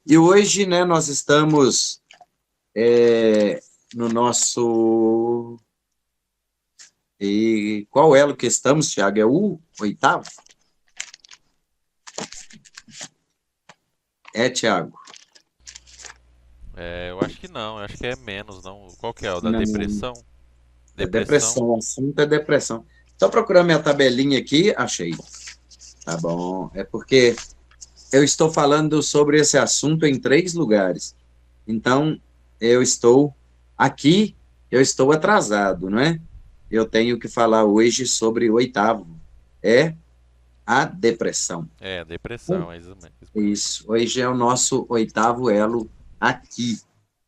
E hoje, né, nós estamos no nosso... E qual elo que estamos, Tiago? É o oitavo? É, Tiago? Eu acho que não, eu acho que é menos, não. Qual que é? O da Não, depressão? é Depressão? depressão, o assunto é depressão. Estou procurando minha tabelinha aqui, achei. Tá bom, é porque eu estou falando sobre esse assunto em 3 lugares. Então, eu estou aqui, eu estou atrasado, não é? Eu tenho que falar hoje sobre o oitavo. É a depressão. Depressão, é isso mesmo. Isso. Hoje é o nosso oitavo elo aqui.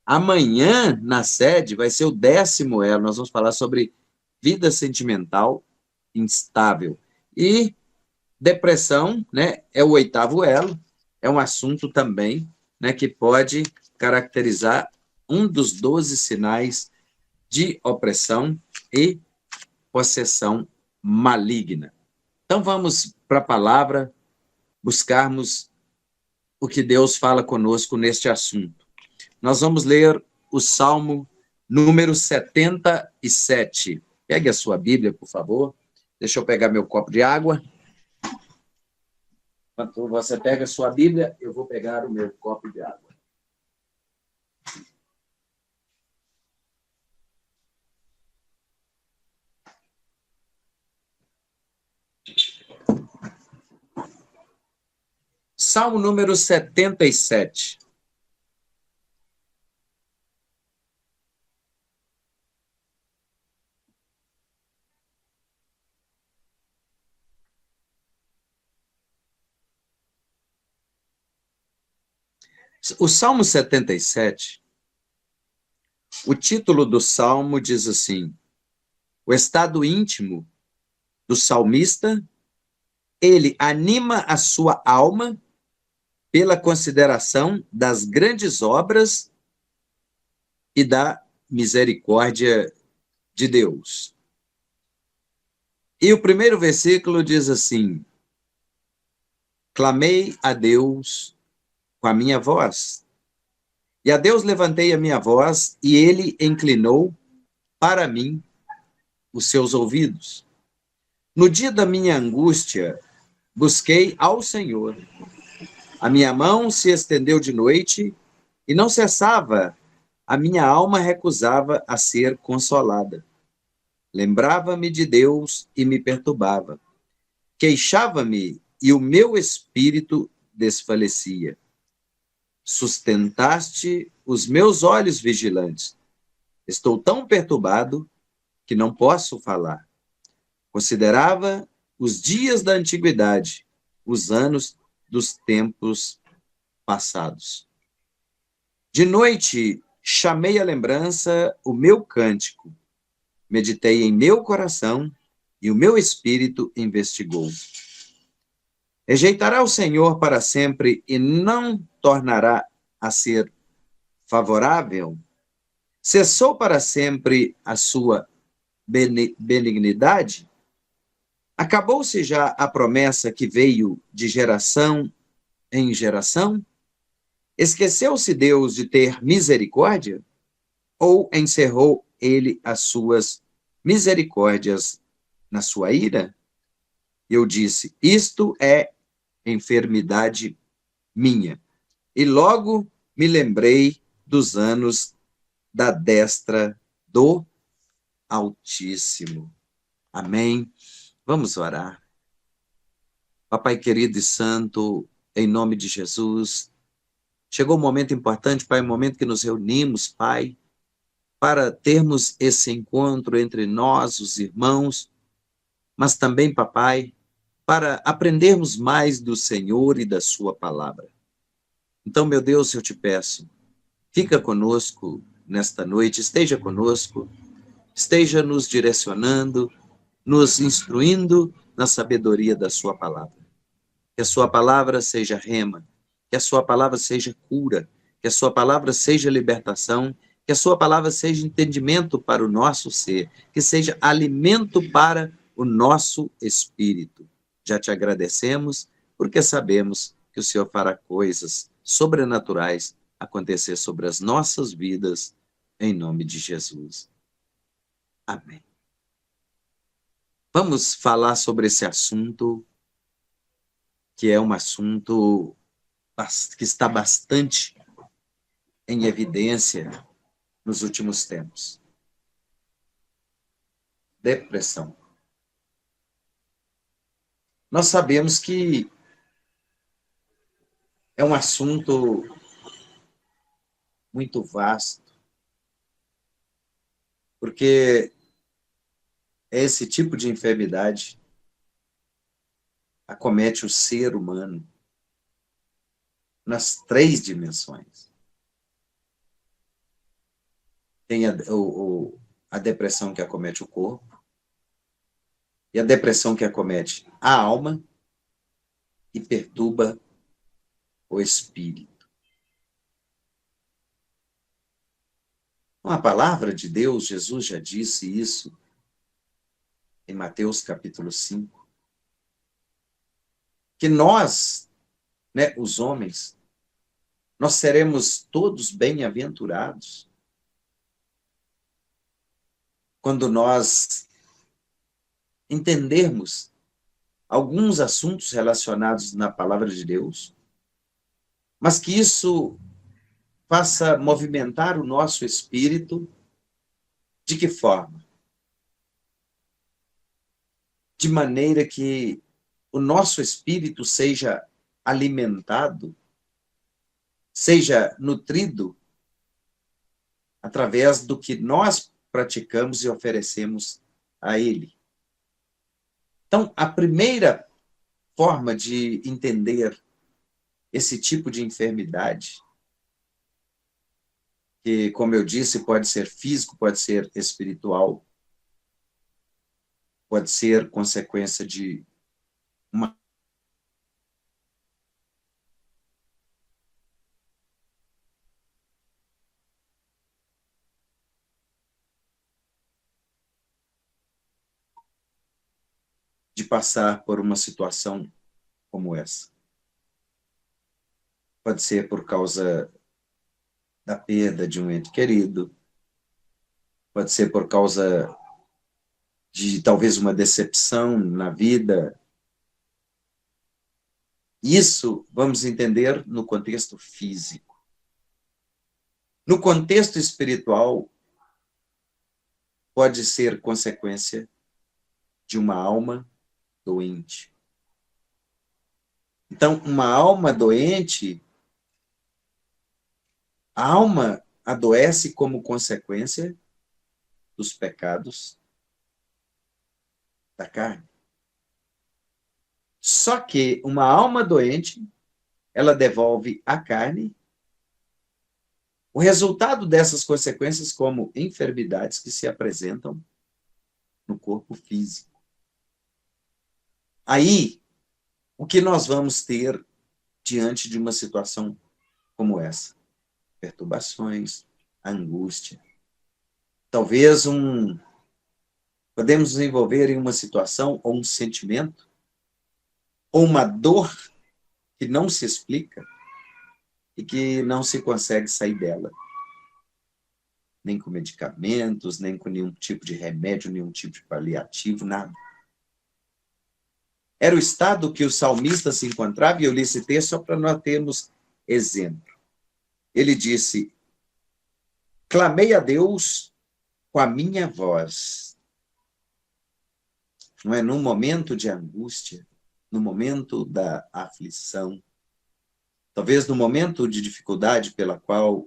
Amanhã, na sede, vai ser o 10º elo. Nós vamos falar sobre vida sentimental instável. E depressão, né, é o oitavo elo. É um assunto também, né, que pode caracterizar um dos 12 sinais de opressão e possessão maligna. Então vamos para a palavra, buscarmos o que Deus fala conosco neste assunto. Nós vamos ler o Salmo número 77. Pegue a sua Bíblia, por favor. Deixa eu pegar meu copo de água. Enquanto você pega a sua Bíblia, eu vou pegar o meu copo de água. Salmo número 77. O Salmo 77, o título do Salmo diz assim: o estado íntimo do salmista, ele anima a sua alma pela consideração das grandes obras e da misericórdia de Deus. E o primeiro versículo diz assim: clamei a Deus com a minha voz, e a Deus levantei a minha voz, e ele inclinou para mim os seus ouvidos. No dia da minha angústia, busquei ao Senhor. A minha mão se estendeu de noite e não cessava. A minha alma recusava a ser consolada. Lembrava-me de Deus e me perturbava. Queixava-me e o meu espírito desfalecia. Sustentaste os meus olhos vigilantes. Estou tão perturbado que não posso falar. Considerava os dias da antiguidade, os anos dos tempos passados. De noite, chamei à lembrança o meu cântico, meditei em meu coração e o meu espírito investigou. Rejeitará o Senhor para sempre e não tornará a ser favorável? Cessou para sempre a sua benignidade? Acabou-se já a promessa que veio de geração em geração? Esqueceu-se Deus de ter misericórdia? Ou encerrou ele as suas misericórdias na sua ira? Eu disse: isto é enfermidade minha. E logo me lembrei dos anos da destra do Altíssimo. Amém. Vamos orar. Papai querido e santo, em nome de Jesus, chegou um momento importante, Pai, um momento que nos reunimos, Pai, para termos esse encontro entre nós, os irmãos, mas também, papai, para aprendermos mais do Senhor e da sua palavra. Então, meu Deus, eu te peço, fica conosco nesta noite, esteja conosco, esteja nos direcionando, nos instruindo na sabedoria da sua palavra. Que a sua palavra seja rema, que a sua palavra seja cura, que a sua palavra seja libertação, que a sua palavra seja entendimento para o nosso ser, que seja alimento para o nosso espírito. Já te agradecemos, porque sabemos que o Senhor fará coisas sobrenaturais acontecer sobre as nossas vidas, em nome de Jesus. Amém. Vamos falar sobre esse assunto, que é um assunto que está bastante em evidência nos últimos tempos. Depressão. Nós sabemos que é um assunto muito vasto, porque esse tipo de enfermidade acomete o ser humano nas 3 dimensões. Tem a depressão que acomete o corpo, e a depressão que acomete a alma e perturba o espírito. A palavra de Deus, Jesus já disse isso em Mateus capítulo 5, que nós, né, os homens, nós seremos todos bem-aventurados quando nós entendermos alguns assuntos relacionados na palavra de Deus, mas que isso faça movimentar o nosso espírito. De que forma? De maneira que o nosso espírito seja alimentado, seja nutrido através do que nós praticamos e oferecemos a ele. Então, a primeira forma de entender esse tipo de enfermidade, que, como eu disse, pode ser físico, pode ser espiritual, pode ser consequência de uma de passar por uma situação como essa. Pode ser por causa da perda de um ente querido, pode ser por causa de talvez uma decepção na vida. Isso vamos entender no contexto físico. No contexto espiritual, pode ser consequência de uma alma doente. Então, uma alma doente, a alma adoece como consequência dos pecados da carne. Só que uma alma doente, ela devolve à carne o resultado dessas consequências como enfermidades que se apresentam no corpo físico. Aí, o que nós vamos ter diante de uma situação como essa? Perturbações, angústia. Talvez podemos nos envolver em uma situação ou um sentimento ou uma dor que não se explica e que não se consegue sair dela. Nem com medicamentos, nem com nenhum tipo de remédio, nenhum tipo de paliativo, nada. Era o estado que o salmista se encontrava, e eu li esse texto só para nós termos exemplo. Ele disse: clamei a Deus com a minha voz. Não é? Num momento de angústia, no momento da aflição, talvez no momento de dificuldade pela qual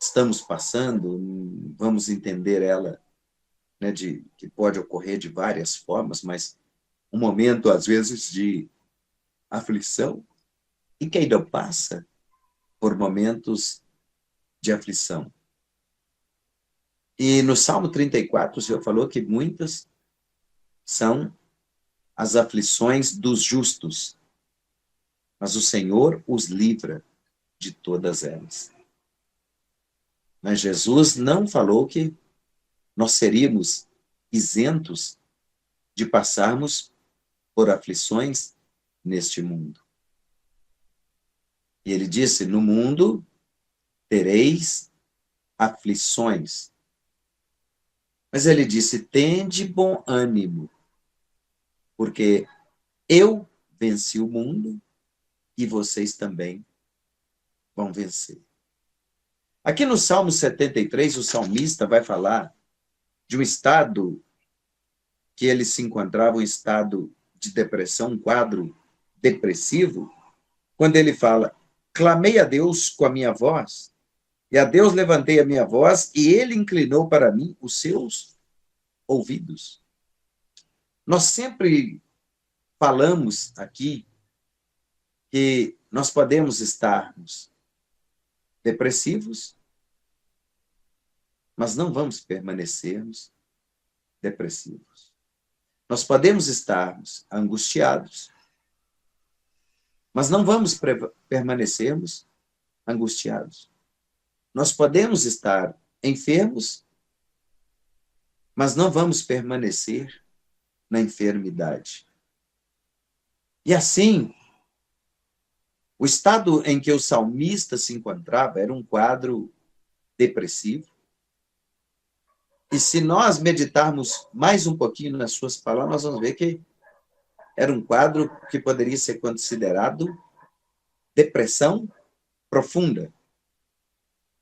estamos passando, vamos entender ela, né, que pode ocorrer de várias formas, mas um momento, às vezes, de aflição. E quem não passa por momentos de aflição? E no Salmo 34, o Senhor falou que muitas são as aflições dos justos, mas o Senhor os livra de todas elas. Mas Jesus não falou que nós seríamos isentos de passarmos por aflições neste mundo. E ele disse: no mundo tereis aflições. Mas ele disse: tende bom ânimo, porque eu venci o mundo e vocês também vão vencer. Aqui no Salmo 73, o salmista vai falar de um estado que ele se encontrava, um estado de depressão, um quadro depressivo, quando ele fala: clamei a Deus com a minha voz, e a Deus levantei a minha voz, e ele inclinou para mim os seus ouvidos. Nós sempre falamos aqui que nós podemos estarmos depressivos, mas não vamos permanecermos depressivos. Nós podemos estarmos angustiados, mas não vamos permanecermos angustiados. Nós podemos estar enfermos, mas não vamos permanecer na enfermidade. E assim, o estado em que o salmista se encontrava era um quadro depressivo. E se nós meditarmos mais um pouquinho nas suas palavras, nós vamos ver que era um quadro que poderia ser considerado depressão profunda.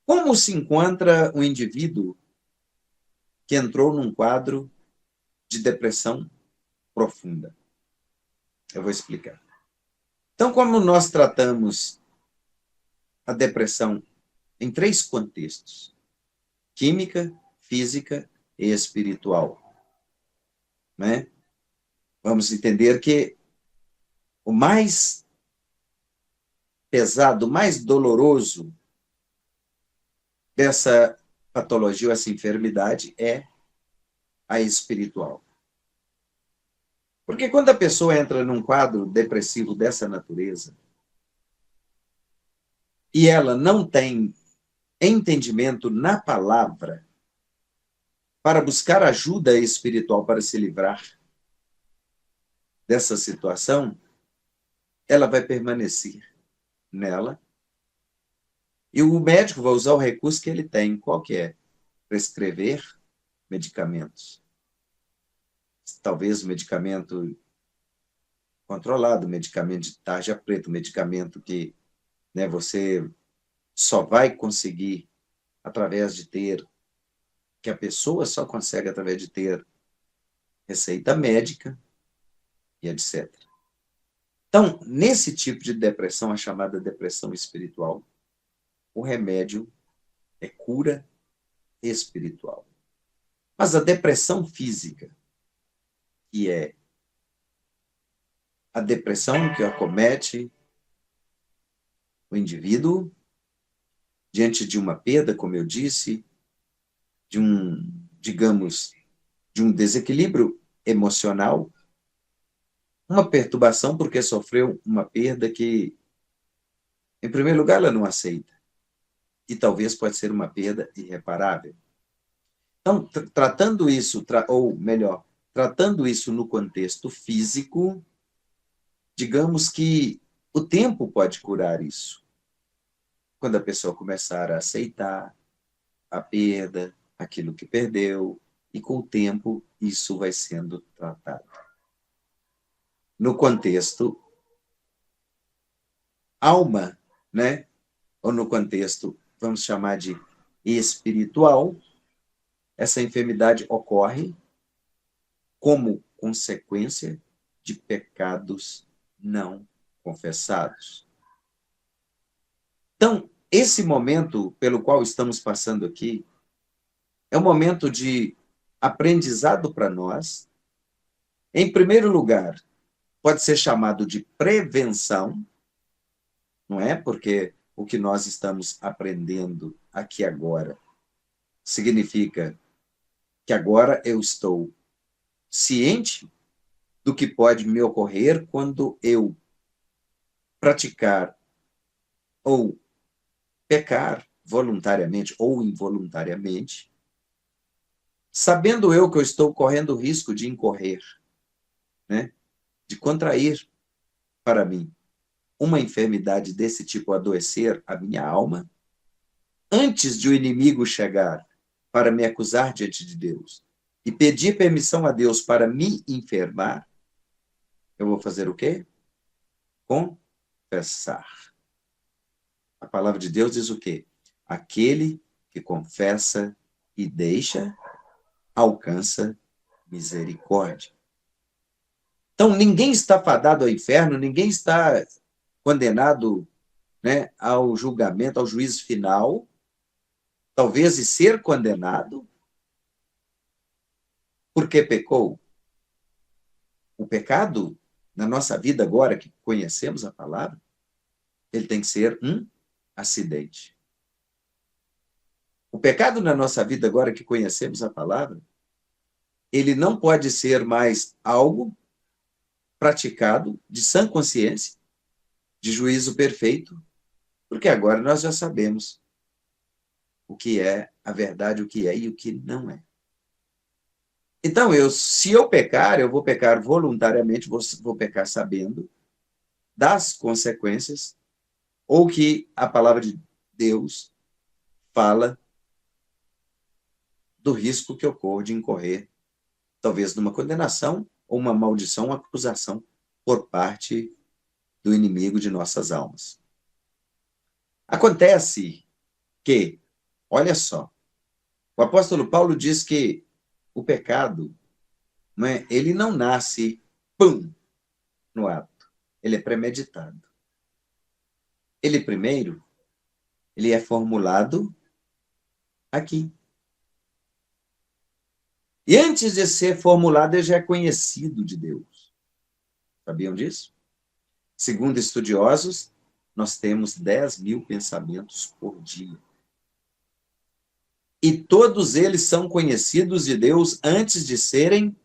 Como se encontra um indivíduo que entrou num quadro de depressão profunda? Eu vou explicar. Então, como nós tratamos a depressão em 3 contextos: química, física e espiritual, né? Vamos entender que o mais pesado, o mais doloroso dessa patologia, essa enfermidade, é a espiritual. Porque quando a pessoa entra num quadro depressivo dessa natureza e ela não tem entendimento na palavra para buscar ajuda espiritual para se livrar dessa situação, ela vai permanecer nela. E o médico vai usar o recurso que ele tem. Qual que é? Prescrever medicamentos. Talvez o medicamento controlado, medicamento de tarja preta, medicamento que, né, você só vai conseguir através de ter, que a pessoa só consegue através de ter receita médica e etc. Então, nesse tipo de depressão, a chamada depressão espiritual, o remédio é cura espiritual. Mas a depressão física, que é a depressão que acomete o indivíduo diante de uma perda, como eu disse, de digamos, de um desequilíbrio emocional, uma perturbação porque sofreu uma perda que, em primeiro lugar, ela não aceita. E talvez pode ser uma perda irreparável. Então, tratando isso, ou melhor, tratando isso no contexto físico, digamos que o tempo pode curar isso. Quando a pessoa começar a aceitar a perda, aquilo que perdeu, e com o tempo isso vai sendo tratado. No contexto alma, né? Ou no contexto, vamos chamar de espiritual, essa enfermidade ocorre como consequência de pecados não confessados. Então, esse momento pelo qual estamos passando aqui é um momento de aprendizado para nós. Em primeiro lugar, pode ser chamado de prevenção, não é? Porque o que nós estamos aprendendo aqui agora significa que agora eu estou ciente do que pode me ocorrer quando eu praticar ou pecar voluntariamente ou involuntariamente, sabendo eu que eu estou correndo o risco de incorrer, né? De contrair para mim uma enfermidade desse tipo adoecer a minha alma, antes de o inimigo chegar para me acusar diante de Deus e pedir permissão a Deus para me enfermar, eu vou fazer o quê? Confessar. A palavra de Deus diz o quê? Aquele que confessa e deixa, alcança misericórdia. Então, ninguém está fadado ao inferno, ninguém está condenado, né, ao julgamento, ao juízo final, talvez e ser condenado, porque pecou. O pecado, na nossa vida agora, que conhecemos a palavra, ele tem que ser um acidente. O pecado na nossa vida agora, que conhecemos a palavra, ele não pode ser mais algo praticado de sã consciência, de juízo perfeito, porque agora nós já sabemos o que é a verdade, o que é e o que não é. Então, se eu pecar, eu vou pecar voluntariamente, vou pecar sabendo das consequências, ou que a palavra de Deus fala do risco que eu corro de incorrer, talvez numa condenação, ou uma maldição, uma acusação por parte do inimigo de nossas almas. Acontece que, olha só, o apóstolo Paulo diz que o pecado, não é, ele não nasce, pum, no ato. Ele é premeditado. Ele primeiro, ele é formulado aqui. E antes de ser formulado, ele já é conhecido de Deus. Sabiam disso? Segundo estudiosos, nós temos 10.000 pensamentos por dia. E todos eles são conhecidos de Deus antes de serem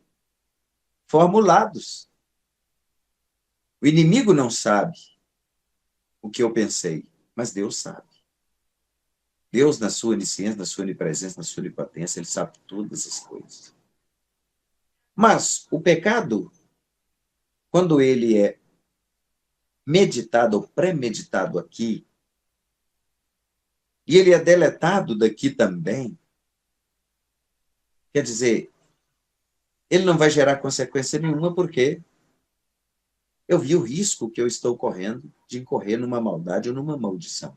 formulados. O inimigo não sabe o que eu pensei, mas Deus sabe. Deus, na sua onisciência, na sua onipresença, na sua onipotência, ele sabe todas as coisas. Mas o pecado, quando ele é meditado ou premeditado aqui, e ele é deletado daqui também, quer dizer, ele não vai gerar consequência nenhuma, porque eu vi o risco que eu estou correndo de incorrer numa maldade ou numa maldição.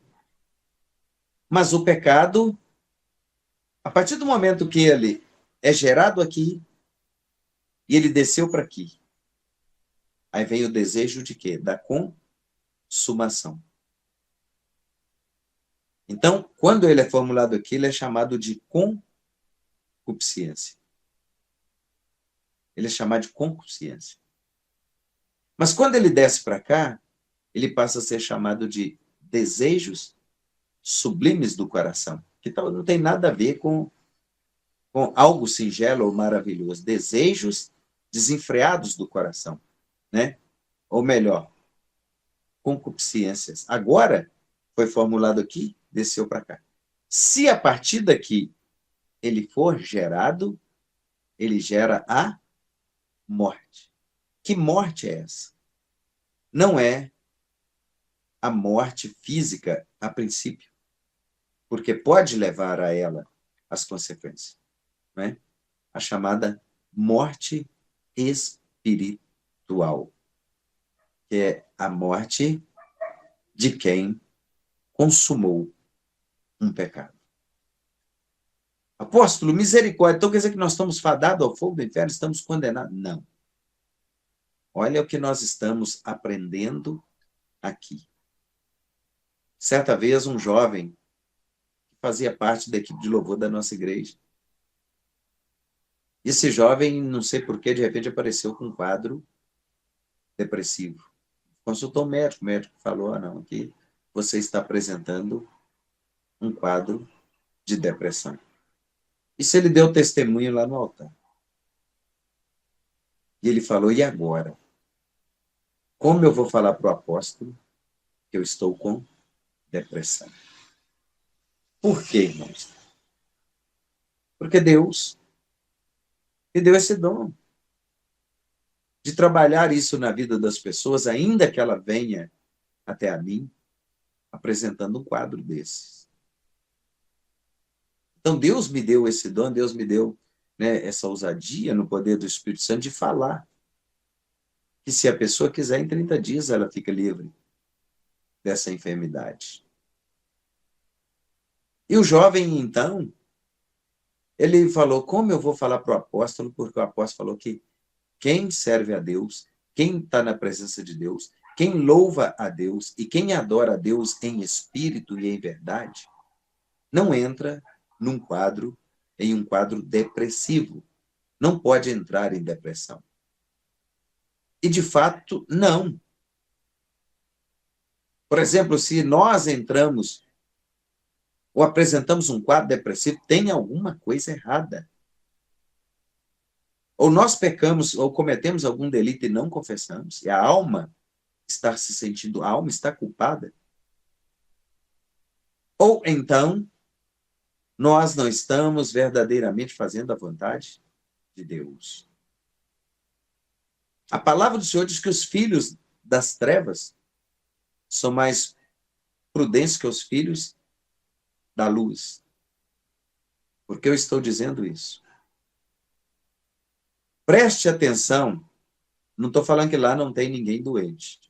Mas o pecado, a partir do momento que ele é gerado aqui, e ele desceu para aqui, aí vem o desejo de quê? Da consumação. Então, quando ele é formulado aqui, ele é chamado de concupiscência. Ele é chamado de concupiscência. Mas quando ele desce para cá, ele passa a ser chamado de desejos sublimes do coração, que não tem nada a ver com algo singelo ou maravilhoso. Desejos desenfreados do coração, né? Ou melhor, concupiscências. Agora, foi formulado aqui, desceu para cá. Se a partir daqui ele for gerado, ele gera a morte. Que morte é essa? Não é a morte física a princípio, porque pode levar a ela as consequências, né? A chamada morte espiritual, que é a morte de quem consumou um pecado. Apóstolo, misericórdia, então quer dizer que nós estamos fadados ao fogo do inferno, estamos condenados? Não. Olha o que nós estamos aprendendo aqui. Certa vez, um jovem que fazia parte da equipe de louvor da nossa igreja, esse jovem, não sei porquê, de repente apareceu com um quadro depressivo. Consultou o médico falou, não, aqui você está apresentando um quadro de depressão. Isso ele deu testemunho lá no altar. E ele falou, e agora? Como eu vou falar para o apóstolo que eu estou com depressão? Por quê, irmãos? Porque Deus me deu esse dom de trabalhar isso na vida das pessoas, ainda que ela venha até a mim, apresentando um quadro desses. Então, Deus me deu esse dom, Deus me deu, né, essa ousadia no poder do Espírito Santo de falar. Que se a pessoa quiser, em 30 dias ela fica livre dessa enfermidade. E o jovem, então, ele falou, como eu vou falar para o apóstolo? Porque o apóstolo falou que quem serve a Deus, quem está na presença de Deus, quem louva a Deus e quem adora a Deus em espírito e em verdade, não entra em um quadro depressivo. Não pode entrar em depressão. E, de fato, não. Por exemplo, se nós entramos ou apresentamos um quadro depressivo, tem alguma coisa errada. Ou nós pecamos ou cometemos algum delito e não confessamos, e a alma a alma está culpada. Ou então, nós não estamos verdadeiramente fazendo a vontade de Deus. A palavra do Senhor diz que os filhos das trevas são mais prudentes que os filhos da luz. Por que eu estou dizendo isso? Preste atenção, não estou falando que lá não tem ninguém doente,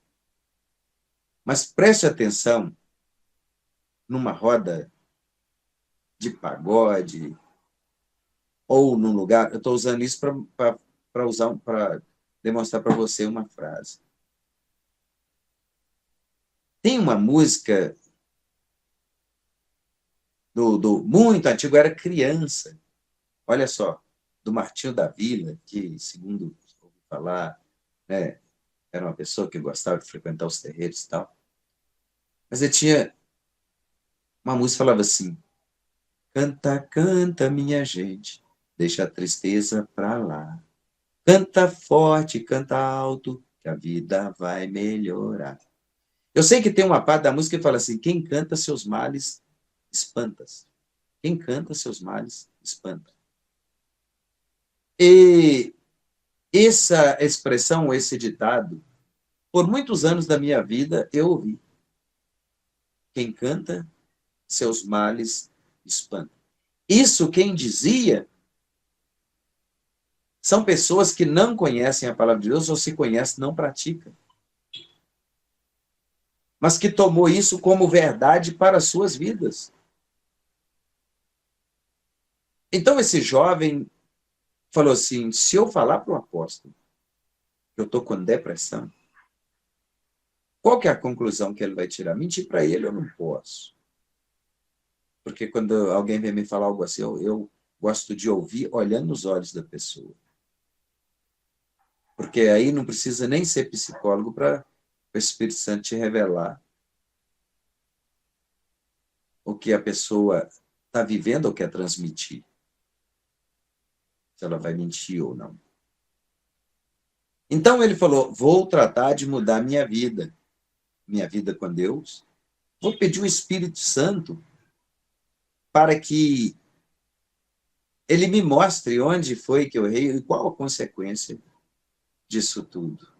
mas preste atenção numa roda de pagode ou num lugar, eu estou usando isso para demonstrar para você uma frase. Tem uma música do muito antigo, eu era criança, olha só, do Martinho da Vila, que, segundo ouvi falar, né, era uma pessoa que gostava de frequentar os terreiros e tal. Mas ele tinha uma música que falava assim: canta, canta, minha gente, deixa a tristeza pra lá. Canta forte, canta alto, que a vida vai melhorar. Eu sei que tem uma parte da música que fala assim: quem canta seus males, espantas. Quem canta seus males, espanta. E essa expressão, esse ditado, por muitos anos da minha vida, eu ouvi. Quem canta seus males, espanta. Isso quem dizia são pessoas que não conhecem a palavra de Deus ou se conhecem, não praticam. Mas que tomou isso como verdade para as suas vidas. Então esse jovem falou assim, se eu falar para o apóstolo que eu estou com depressão, qual que é a conclusão que ele vai tirar? Mentir para ele eu não posso. Porque quando alguém vem me falar algo assim, eu gosto de ouvir olhando nos olhos da pessoa. Porque aí não precisa nem ser psicólogo para o Espírito Santo te revelar o que a pessoa está vivendo ou quer transmitir. Se ela vai mentir ou não. Então ele falou, vou tratar de mudar minha vida com Deus. Vou pedir o Espírito Santo para que ele me mostre onde foi que eu errei e qual a consequência disso tudo.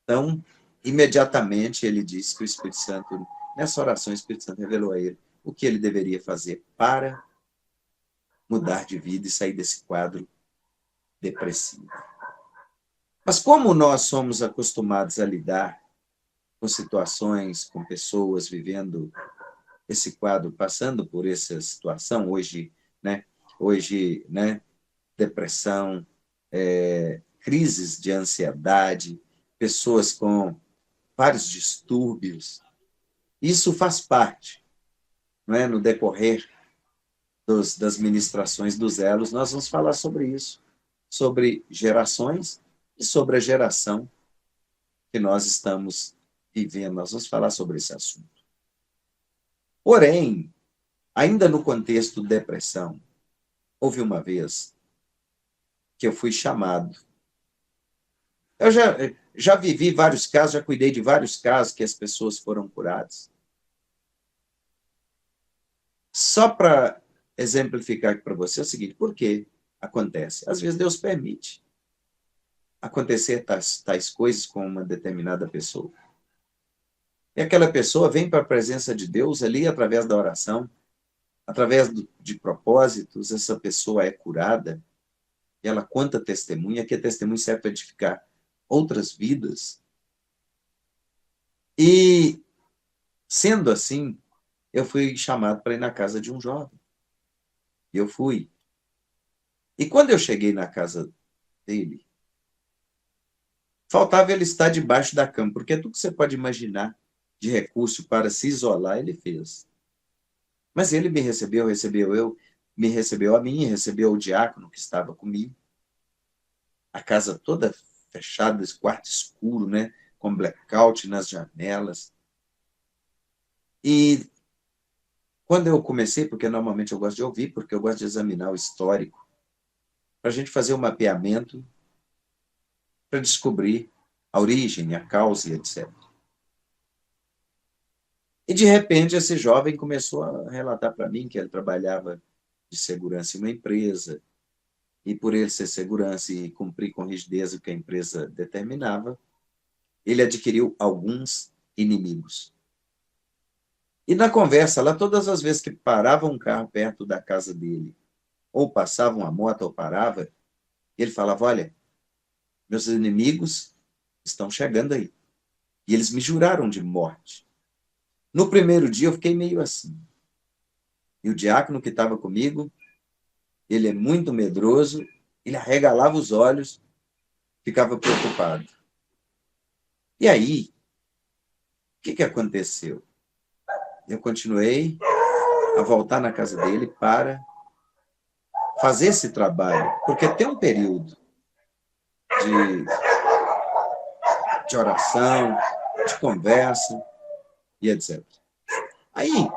Então, imediatamente ele disse que o Espírito Santo, nessa oração, o Espírito Santo revelou a ele o que ele deveria fazer para mudar de vida e sair desse quadro depressivo. Mas como nós somos acostumados a lidar com situações, com pessoas vivendo esse quadro, passando por essa situação, hoje, depressão, crises de ansiedade, pessoas com vários distúrbios, isso faz parte, no decorrer das ministrações dos elos, nós vamos falar sobre isso, sobre gerações e sobre a geração que nós estamos vivendo. Nós vamos falar sobre esse assunto. Porém, ainda no contexto de depressão, houve uma vez que eu fui chamado. Eu já vivi vários casos, já cuidei de vários casos que as pessoas foram curadas. Só para exemplificar aqui para você é o seguinte, por que acontece? Às vezes Deus permite acontecer tais coisas com uma determinada pessoa. E aquela pessoa vem para a presença de Deus ali através da oração, através de propósitos, essa pessoa é curada, e ela conta testemunha, que testemunho serve para edificar outras vidas. E, sendo assim, eu fui chamado para ir na casa de um jovem. E eu fui. E quando eu cheguei na casa dele, faltava ele estar debaixo da cama, porque tudo que você pode imaginar de recurso para se isolar, ele fez. Mas ele me recebeu, me recebeu a mim, recebeu o diácono que estava comigo. A casa toda fechada, esse quarto escuro, né? Com blackout nas janelas. E quando eu comecei, porque normalmente eu gosto de ouvir, porque eu gosto de examinar o histórico, para a gente fazer um mapeamento, para descobrir a origem, a causa e etc. E, de repente, esse jovem começou a relatar para mim que ele trabalhava de segurança em uma empresa, e por ele ser segurança e cumprir com rigidez o que a empresa determinava, ele adquiriu alguns inimigos. E na conversa lá, todas as vezes que parava um carro perto da casa dele, ou passava uma moto ou parava, ele falava, olha, meus inimigos estão chegando aí. E eles me juraram de morte. No primeiro dia eu fiquei meio assim. E o diácono que estava comigo, ele é muito medroso, ele arregalava os olhos, ficava preocupado. E aí, o que aconteceu? Eu continuei a voltar na casa dele para fazer esse trabalho, porque tem um período de, de oração, de conversa e etc. Aí,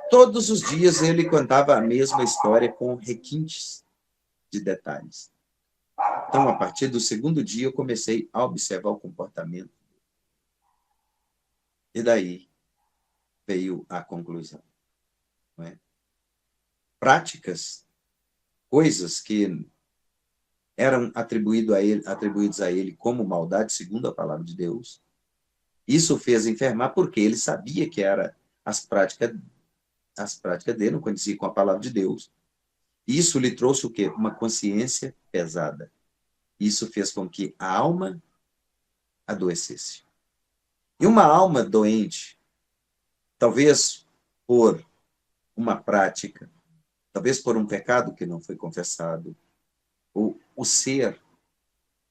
todos os dias ele contava a mesma história com requintes de detalhes. Então, a partir do segundo dia, eu comecei a observar o comportamento. E daí veio a conclusão. Não é? Práticas, coisas que eram atribuídos a ele como maldade, segundo a palavra de Deus. Isso fez enfermar porque ele sabia que era as práticas dele, não conhecia com a palavra de Deus. Isso lhe trouxe o quê? Uma consciência pesada. Isso fez com que a alma adoecesse. E uma alma doente, talvez por uma prática, talvez por um pecado que não foi confessado, o ser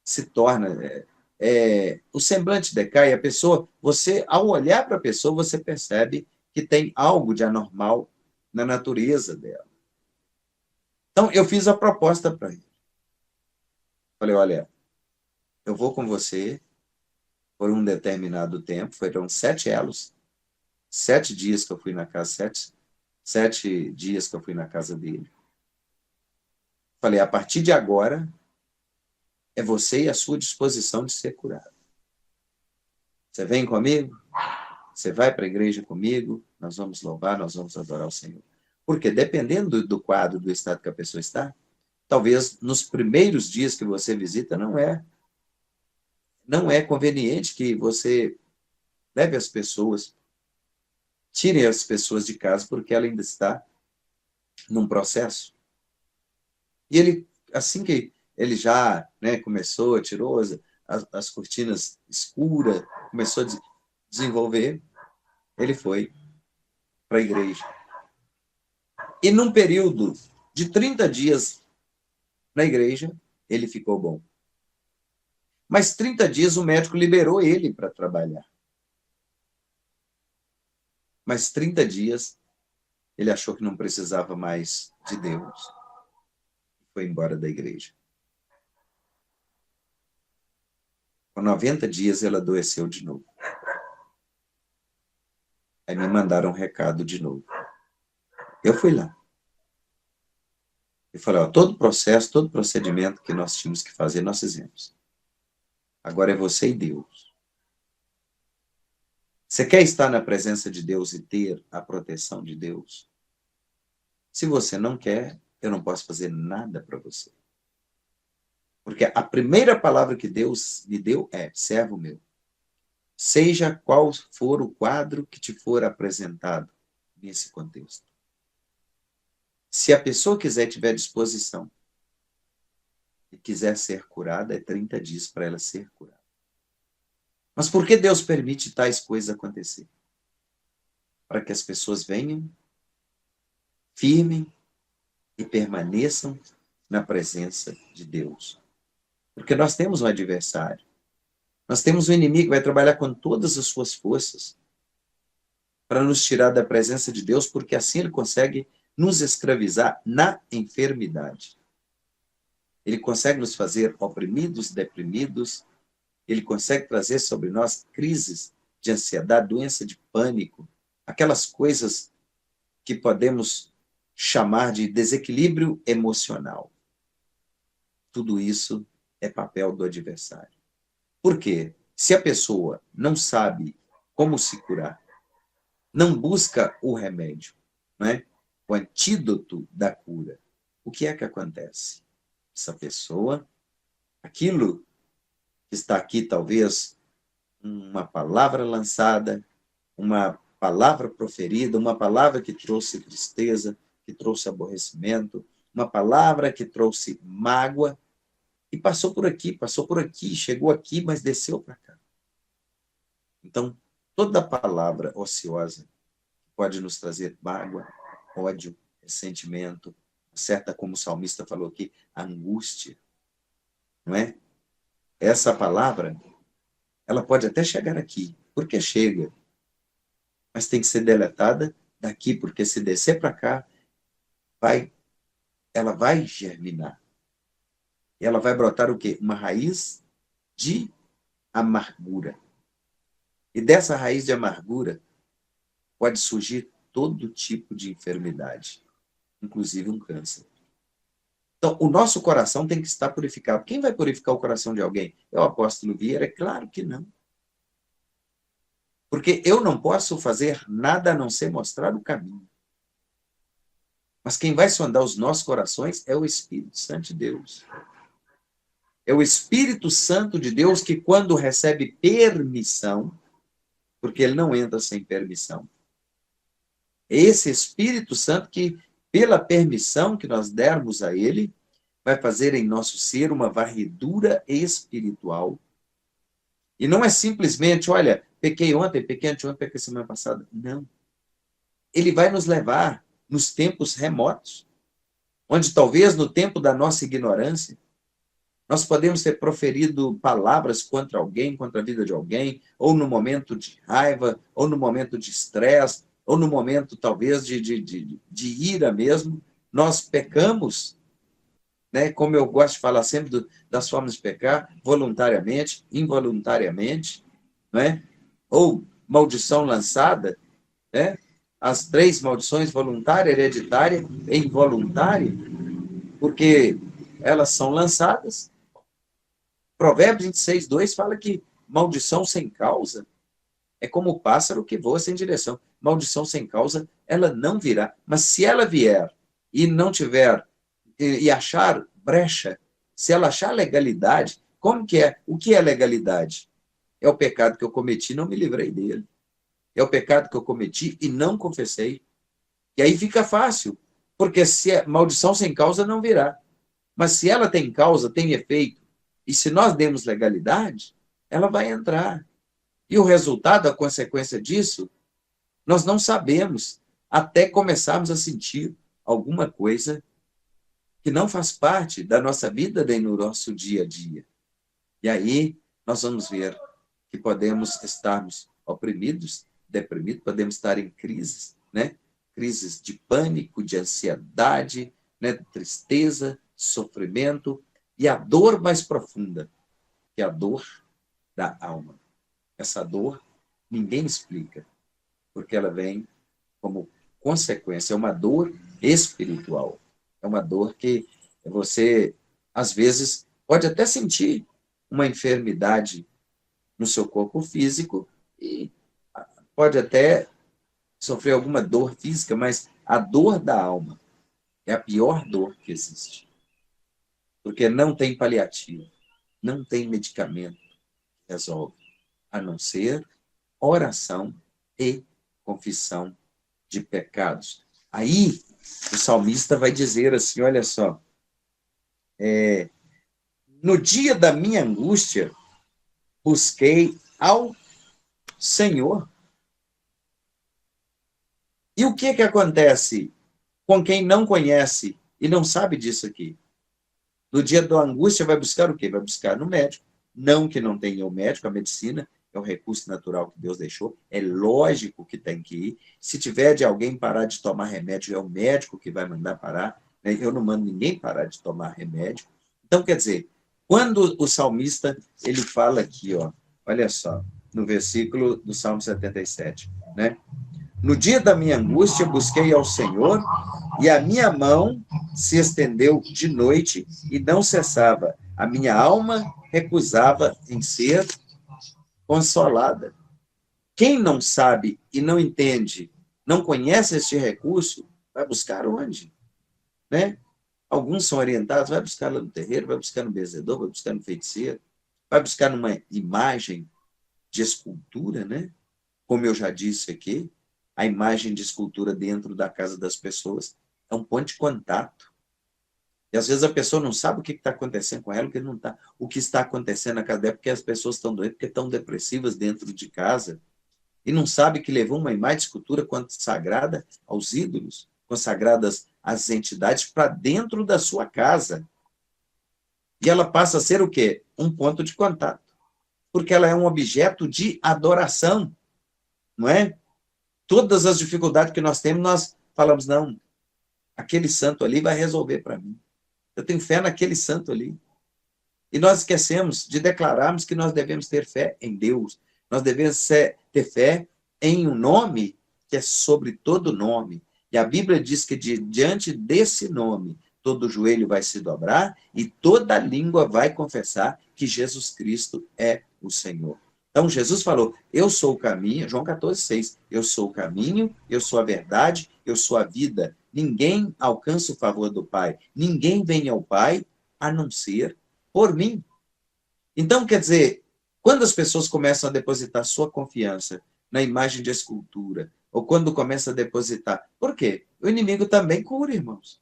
se torna... o semblante decai, a pessoa, você, ao olhar para a pessoa, você percebe que tem algo de anormal na natureza dela. Então, eu fiz a proposta para ele. Falei, olha, eu vou com você por um determinado tempo, foram 7 elos, 7 dias que eu fui na casa, 7 dias que eu fui na casa dele. Falei, a partir de agora, é você e a sua disposição de ser curado. Você vem comigo? Você vai para a igreja comigo? Nós vamos louvar, nós vamos adorar o Senhor. Porque dependendo do quadro, do estado que a pessoa está, talvez nos primeiros dias que você visita, não é conveniente que você leve as pessoas, tire as pessoas de casa, porque ela ainda está num processo. E ele, assim que ele já começou, tirou as cortinas escuras, começou a desenvolver, ele foi para a igreja. E num período de 30 dias na igreja, ele ficou bom. Mas 30 dias o médico liberou ele para trabalhar. Mas 30 dias ele achou que não precisava mais de Deus. Foi embora da igreja. Com 90 dias ele adoeceu de novo. Aí me mandaram um recado de novo. Eu fui lá. Eu falei, todo processo, todo procedimento que nós tínhamos que fazer, nós fizemos. Agora é você e Deus. Você quer estar na presença de Deus e ter a proteção de Deus? Se você não quer, eu não posso fazer nada para você. Porque a primeira palavra que Deus me deu é, servo meu. seja qual for o quadro que te for apresentado nesse contexto. Se a pessoa tiver disposição e quiser ser curada, é 30 dias para ela ser curada. Mas por que Deus permite tais coisas acontecer? Para que as pessoas venham, firmem e permaneçam na presença de Deus. Porque nós temos um adversário. Nós temos um inimigo que vai trabalhar com todas as suas forças para nos tirar da presença de Deus, porque assim ele consegue nos escravizar na enfermidade. Ele consegue nos fazer oprimidos, deprimidos, ele consegue trazer sobre nós crises de ansiedade, doença de pânico, aquelas coisas que podemos chamar de desequilíbrio emocional. Tudo isso é papel do adversário. Por quê? Se a pessoa não sabe como se curar, não busca o remédio, né? O antídoto da cura, o que é que acontece? Essa pessoa, aquilo que está aqui, talvez uma palavra lançada, uma palavra proferida, uma palavra que trouxe tristeza, que trouxe aborrecimento, uma palavra que trouxe mágoa, e passou por aqui, chegou aqui, mas desceu para cá. Então, toda palavra ociosa pode nos trazer mágoa, ódio, ressentimento, certa, como o salmista falou aqui, angústia, não é? Essa palavra, ela pode até chegar aqui, porque chega, mas tem que ser deletada daqui, porque se descer para cá, ela vai germinar. E ela vai brotar o quê? Uma raiz de amargura. E dessa raiz de amargura pode surgir todo tipo de enfermidade, inclusive um câncer. Então, o nosso coração tem que estar purificado. Quem vai purificar o coração de alguém? É o apóstolo Vieira? É claro que não. Porque eu não posso fazer nada a não ser mostrar o caminho. Mas quem vai sondar os nossos corações é o Espírito Santo de Deus. É o Espírito Santo de Deus que, quando recebe permissão, porque ele não entra sem permissão, é esse Espírito Santo que, pela permissão que nós dermos a ele, vai fazer em nosso ser uma varredura espiritual. E não é simplesmente, olha, pequei ontem, pequei anteontem, pequei semana passada. Não. Ele vai nos levar nos tempos remotos, onde talvez no tempo da nossa ignorância, nós podemos ter proferido palavras contra alguém, contra a vida de alguém, ou no momento de raiva, ou no momento de estresse, ou no momento, talvez, de ira mesmo. Nós pecamos, né? Como eu gosto de falar sempre das formas de pecar, voluntariamente, involuntariamente, né? Ou maldição lançada, né? As 3 maldições, voluntária, hereditária e involuntária, porque elas são lançadas. Provérbios 26, 2 fala que maldição sem causa é como o pássaro que voa sem direção. Maldição sem causa, ela não virá. Mas se ela vier e não tiver, e achar brecha, se ela achar legalidade, como que é? O que é legalidade? É o pecado que eu cometi e não me livrei dele. É o pecado que eu cometi e não confessei. E aí fica fácil, porque se é maldição sem causa não virá. Mas se ela tem causa, tem efeito, e se nós demos legalidade, ela vai entrar. E o resultado, a consequência disso, nós não sabemos até começarmos a sentir alguma coisa que não faz parte da nossa vida nem no nosso dia a dia. E aí nós vamos ver que podemos estarmos oprimidos, deprimidos, podemos estar em crises, né? Crises de pânico, de ansiedade, né? Tristeza, sofrimento e a dor mais profunda, que é a dor da alma. Essa dor ninguém explica, porque ela vem como consequência, é uma dor espiritual. É uma dor que você, às vezes, pode até sentir uma enfermidade no seu corpo físico e pode até sofrer alguma dor física, mas a dor da alma é a pior dor que existe. Porque não tem paliativo, não tem medicamento que resolve. a não ser oração e confissão de pecados. Aí, o salmista vai dizer assim, olha só, no dia da minha angústia, busquei ao Senhor. E o que acontece com quem não conhece e não sabe disso aqui? No dia da angústia, vai buscar o quê? Vai buscar no médico. Não que não tenha o médico, a medicina é um recurso natural que Deus deixou. É lógico que tem que ir. Se tiver de alguém parar de tomar remédio, é o médico que vai mandar parar. Eu não mando ninguém parar de tomar remédio. Então, quer dizer, quando o salmista ele fala aqui, ó, olha só, no versículo do Salmo 77, né? No dia da minha angústia, busquei ao Senhor, e a minha mão se estendeu de noite e não cessava. A minha alma recusava em ser consolada. Quem não sabe e não entende, não conhece este recurso, vai buscar onde? Né? Alguns são orientados, vai buscar lá no terreiro, vai buscar no benzedor, vai buscar no feiticeiro, vai buscar numa imagem de escultura, né? Como eu já disse aqui, a imagem de escultura dentro da casa das pessoas é um ponto de contato. E às vezes a pessoa não sabe o que está acontecendo com ela, o que está acontecendo na casa dela, porque as pessoas estão doentes, porque estão depressivas dentro de casa, e não sabe que levou uma imagem de escultura consagrada aos ídolos, consagradas às entidades, para dentro da sua casa. E ela passa a ser o quê? Um ponto de contato. Porque ela é um objeto de adoração, não é? Todas as dificuldades que nós temos, nós falamos, não, aquele santo ali vai resolver para mim. Eu tenho fé naquele santo ali. E nós esquecemos de declararmos que nós devemos ter fé em Deus. Nós devemos ter fé em um nome que é sobre todo nome. E a Bíblia diz que diante desse nome, todo joelho vai se dobrar e toda língua vai confessar que Jesus Cristo é o Senhor. Então, Jesus falou, eu sou o caminho, João 14,6, eu sou o caminho, eu sou a verdade, eu sou a vida. Ninguém alcança o favor do Pai, ninguém vem ao Pai a não ser por mim. Então, quer dizer, quando as pessoas começam a depositar sua confiança na imagem de escultura, ou quando começam a depositar... Por quê? O inimigo também cura, irmãos.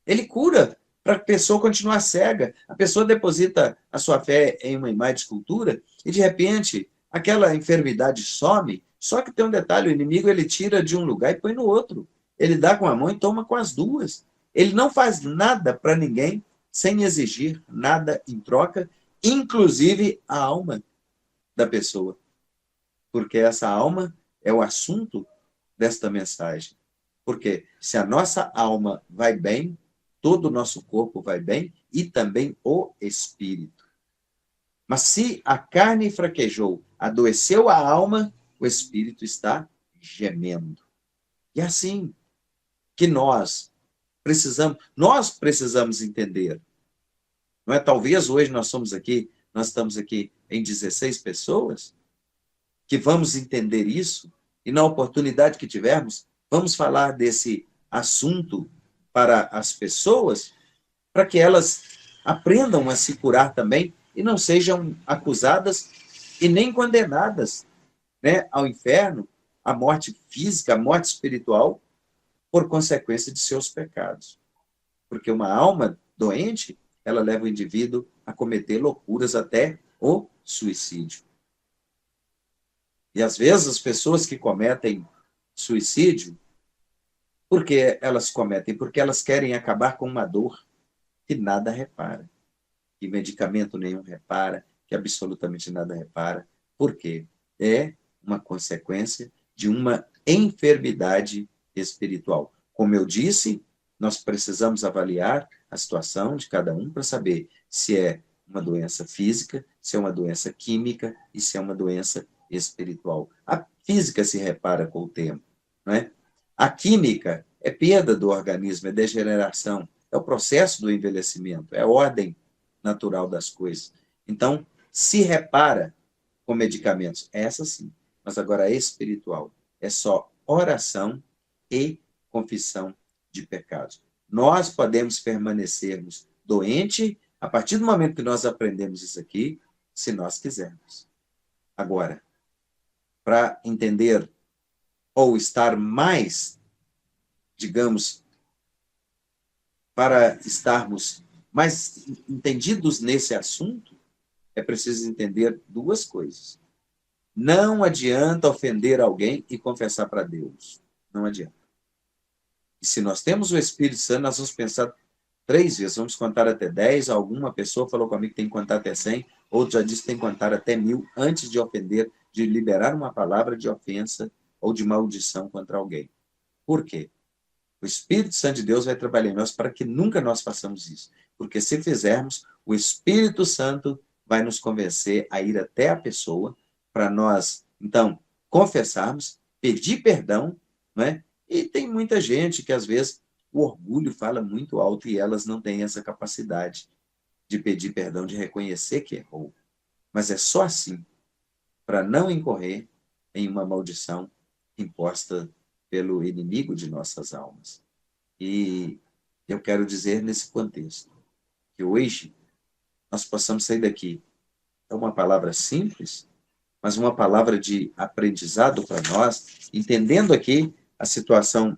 Ele cura para a pessoa continuar cega. A pessoa deposita a sua fé em uma imagem de escultura e, de repente, aquela enfermidade some. Só que tem um detalhe, o inimigo ele tira de um lugar e põe no outro. Ele dá com a mão e toma com as duas. Ele não faz nada para ninguém sem exigir nada em troca, inclusive a alma da pessoa. Porque essa alma é o assunto desta mensagem. Porque se a nossa alma vai bem, todo o nosso corpo vai bem e também o espírito. Mas se a carne fraquejou, adoeceu a alma, o espírito está gemendo. E é assim que nós precisamos entender. Não é? Talvez hoje nós estamos aqui em 16 pessoas que vamos entender isso e na oportunidade que tivermos, vamos falar desse assunto para as pessoas, para que elas aprendam a se curar também e não sejam acusadas e nem condenadas, né, ao inferno, à morte física, à morte espiritual, por consequência de seus pecados. Porque uma alma doente, ela leva o indivíduo a cometer loucuras até o suicídio. E às vezes as pessoas que cometem suicídio, por que elas cometem? Porque elas querem acabar com uma dor que nada repara, que medicamento nenhum repara, que absolutamente nada repara. Por quê? É uma consequência de uma enfermidade espiritual. Como eu disse, nós precisamos avaliar a situação de cada um para saber se é uma doença física, se é uma doença química e se é uma doença espiritual. A física se repara com o tempo, não é? A química é perda do organismo, é degeneração, é o processo do envelhecimento, é a ordem natural das coisas. Então, se repara com medicamentos, essa sim, mas agora é espiritual, é só oração e confissão de pecados. Nós podemos permanecermos doentes a partir do momento que nós aprendemos isso aqui, se nós quisermos. Agora, para entender ou estar mais, digamos, para estarmos mais entendidos nesse assunto, é preciso entender duas coisas. Não adianta ofender alguém e confessar para Deus. Não adianta. E se nós temos o Espírito Santo, nós vamos pensar 3 vezes, vamos contar até 10. Alguma pessoa falou comigo que tem que contar até 100, outro já disse que tem que contar até 1000 antes de ofender, de liberar uma palavra de ofensa ou de maldição contra alguém. Por quê? O Espírito Santo de Deus vai trabalhar em nós para que nunca nós façamos isso. Porque se fizermos, o Espírito Santo vai nos convencer a ir até a pessoa para nós, então, confessarmos, pedir perdão, né? E tem muita gente que, às vezes, o orgulho fala muito alto e elas não têm essa capacidade de pedir perdão, de reconhecer que errou. Mas é só assim, para não incorrer em uma maldição imposta pelo inimigo de nossas almas. E eu quero dizer nesse contexto que hoje nós possamos sair daqui. É uma palavra simples, mas uma palavra de aprendizado para nós, entendendo aqui a situação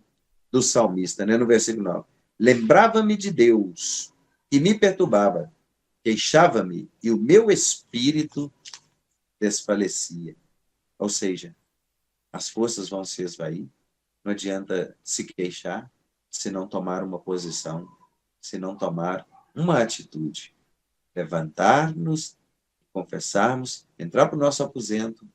do salmista, né, no versículo 9. Lembrava-me de Deus e me perturbava, queixava-me e o meu espírito desfalecia. Ou seja, as forças vão se esvair, não adianta se queixar se não tomar uma posição, se não tomar uma atitude. Levantar-nos, confessarmos, entrar para o nosso aposento,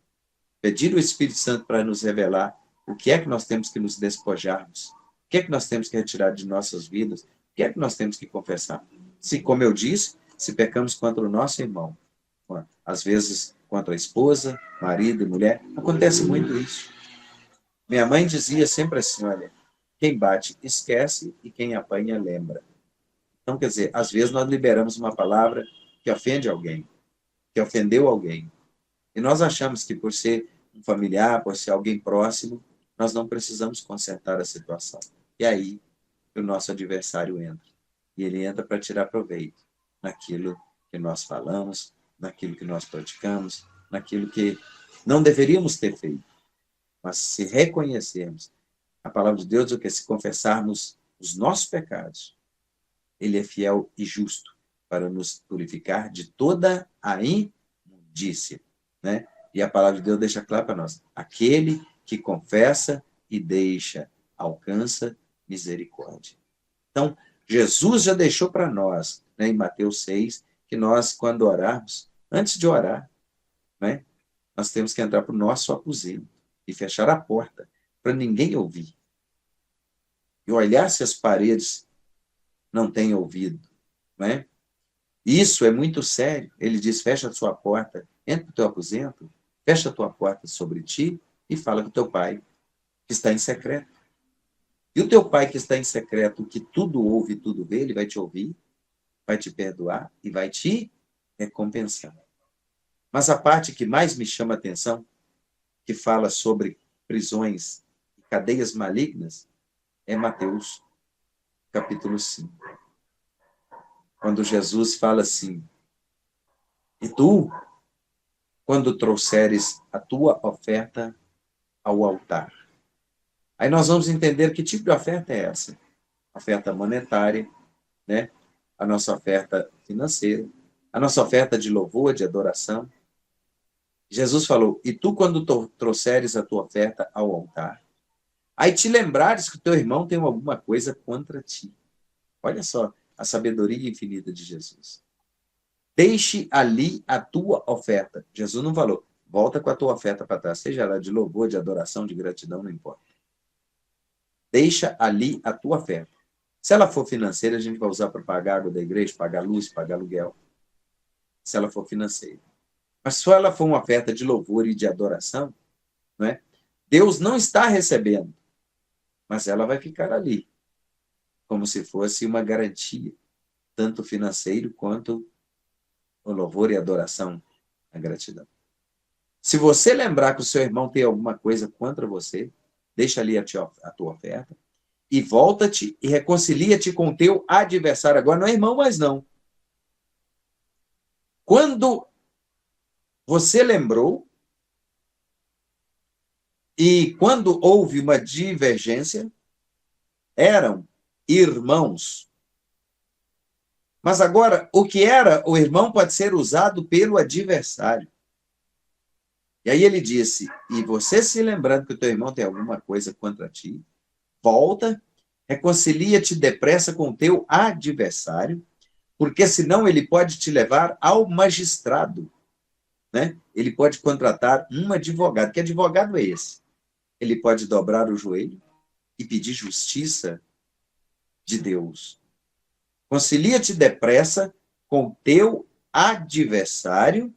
pedir o Espírito Santo para nos revelar o que é que nós temos que nos despojarmos, o que é que nós temos que retirar de nossas vidas, o que é que nós temos que confessar. Se, como eu disse, se pecamos contra o nosso irmão, às vezes contra a esposa, marido e mulher, acontece muito isso. Minha mãe dizia sempre assim, olha, quem bate esquece e quem apanha lembra. Então, quer dizer, às vezes nós liberamos uma palavra que ofende alguém, que ofendeu alguém. E nós achamos que por ser um familiar, por ser alguém próximo, nós não precisamos consertar a situação. E aí o nosso adversário entra. E ele entra para tirar proveito naquilo que nós falamos, naquilo que nós praticamos, naquilo que não deveríamos ter feito. Mas se reconhecermos, a palavra de Deus é que se confessarmos os nossos pecados, ele é fiel e justo para nos purificar de toda a imundícia, né? E a palavra de Deus deixa claro para nós, aquele que confessa e deixa, alcança misericórdia. Então, Jesus já deixou para nós, né, em Mateus 6, que nós, quando orarmos, antes de orar, né, nós temos que entrar para o nosso aposento e fechar a porta para ninguém ouvir. E olhar se as paredes não têm ouvido, né? Isso é muito sério. Ele diz, fecha a sua porta, entra para o teu aposento, fecha a tua porta sobre ti e fala com o teu pai, que está em secreto. E o teu pai que está em secreto, que tudo ouve e tudo vê, ele vai te ouvir, vai te perdoar e vai te recompensar. Mas a parte que mais me chama a atenção, que fala sobre prisões e cadeias malignas, é Mateus, capítulo 5. Quando Jesus fala assim, e tu, quando trouxeres a tua oferta ao altar. Aí nós vamos entender que tipo de oferta é essa. Oferta monetária, né? A nossa oferta financeira, a nossa oferta de louvor, de adoração. Jesus falou, e tu, quando trouxeres a tua oferta ao altar, aí te lembrares que o teu irmão tem alguma coisa contra ti. Olha só a sabedoria infinita de Jesus. Deixe ali a tua oferta. Jesus não falou, volta com a tua oferta para trás, seja ela de louvor, de adoração, de gratidão, não importa. Deixa ali a tua oferta. Se ela for financeira, a gente vai usar para pagar a água da igreja, pagar luz, pagar aluguel. Se ela for financeira. Mas se ela for uma oferta de louvor e de adoração, não é? Deus não está recebendo, mas ela vai ficar ali, como se fosse uma garantia, tanto financeiro quanto o louvor e a adoração, a gratidão. Se você lembrar que o seu irmão tem alguma coisa contra você, deixa ali a tua oferta e volta-te e reconcilia-te com o teu adversário. Agora não é irmão mais não. Quando você lembrou, E quando houve uma divergência, eram irmãos. Mas agora, o que era o irmão pode ser usado pelo adversário. E aí ele disse, e você se lembrando que o teu irmão tem alguma coisa contra ti, volta, reconcilia-te depressa com o teu adversário, porque senão ele pode te levar ao magistrado, né? Ele pode contratar um advogado. Que advogado é esse? Ele pode dobrar o joelho e pedir justiça de Deus. Concilia-te depressa com o teu adversário,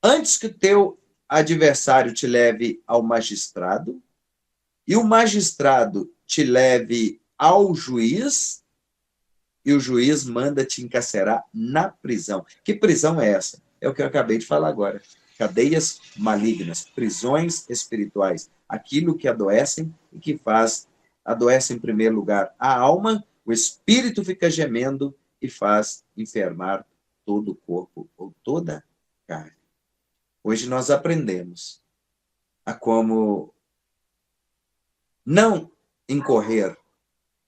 antes que o teu adversário te leve ao magistrado, e o magistrado te leve ao juiz, e o juiz manda te encarcerar na prisão. Que prisão é essa? É o que eu acabei de falar agora. Cadeias malignas, prisões espirituais, aquilo que adoecem e que adoece em primeiro lugar a alma, o espírito fica gemendo e faz enfermar todo o corpo ou toda a carne. Hoje nós aprendemos a como não incorrer